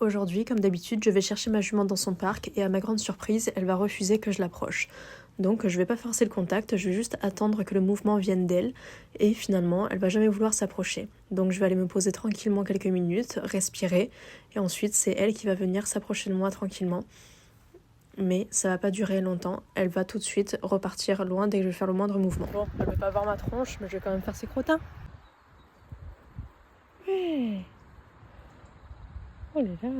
Aujourd'hui, comme d'habitude, je vais chercher ma jument dans son parc et à ma grande surprise, elle va refuser que je l'approche. Donc je vais pas forcer le contact, je vais juste attendre que le mouvement vienne d'elle et finalement, elle va jamais vouloir s'approcher. Donc je vais aller me poser tranquillement quelques minutes, respirer et ensuite c'est elle qui va venir s'approcher de moi tranquillement. Mais ça va pas durer longtemps, elle va tout de suite repartir loin dès que je vais faire le moindre mouvement. Bon, elle veut pas voir ma tronche, mais je vais quand même faire ses crottins. Ouais. Oh là là.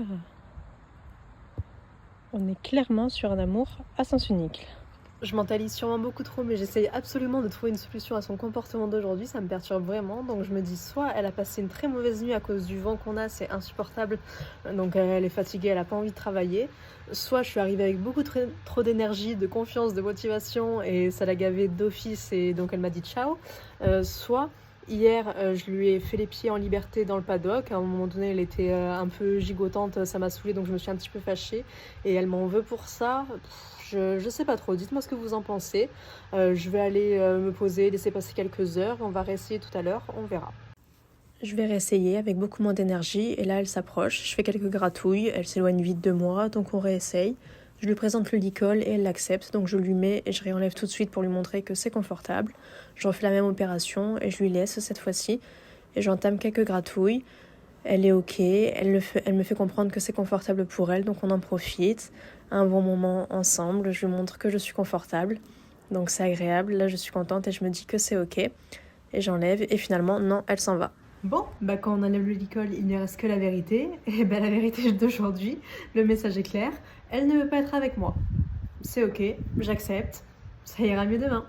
On est clairement sur un amour à sens unique. Je mentalise sûrement beaucoup trop, mais j'essaye absolument de trouver une solution à son comportement d'aujourd'hui, ça me perturbe vraiment. Donc je me dis, soit elle a passé une très mauvaise nuit à cause du vent qu'on a, c'est insupportable, donc elle est fatiguée, elle a pas envie de travailler. Soit je suis arrivée avec beaucoup trop d'énergie, de confiance, de motivation, et ça l'a gavée d'office, et donc elle m'a dit ciao. Soit hier, je lui ai fait les pieds en liberté dans le paddock. À un moment donné, elle était un peu gigotante, ça m'a saoulée, donc je me suis un petit peu fâchée. Et elle m'en veut pour ça. Je sais pas trop, dites-moi ce que vous en pensez. Je vais aller me poser, laisser passer quelques heures. On va réessayer tout à l'heure, on verra. Je vais réessayer avec beaucoup moins d'énergie. Et là, elle s'approche. Je fais quelques gratouilles. Elle s'éloigne vite de moi, donc on réessaye. Je lui présente le licol et elle l'accepte, donc je lui mets et je réenlève tout de suite pour lui montrer que c'est confortable. Je refais la même opération et je lui laisse cette fois-ci. Et j'entame quelques gratouilles. Elle est ok, elle me fait comprendre que c'est confortable pour elle, donc on en profite. Un bon moment ensemble, je lui montre que je suis confortable. Donc c'est agréable, là je suis contente et je me dis que c'est ok. Et j'enlève et finalement, non, elle s'en va. Bon, quand on enlève le licol, il ne reste que la vérité. Et la vérité d'aujourd'hui, le message est clair, elle ne veut pas être avec moi. C'est ok, j'accepte, ça ira mieux demain.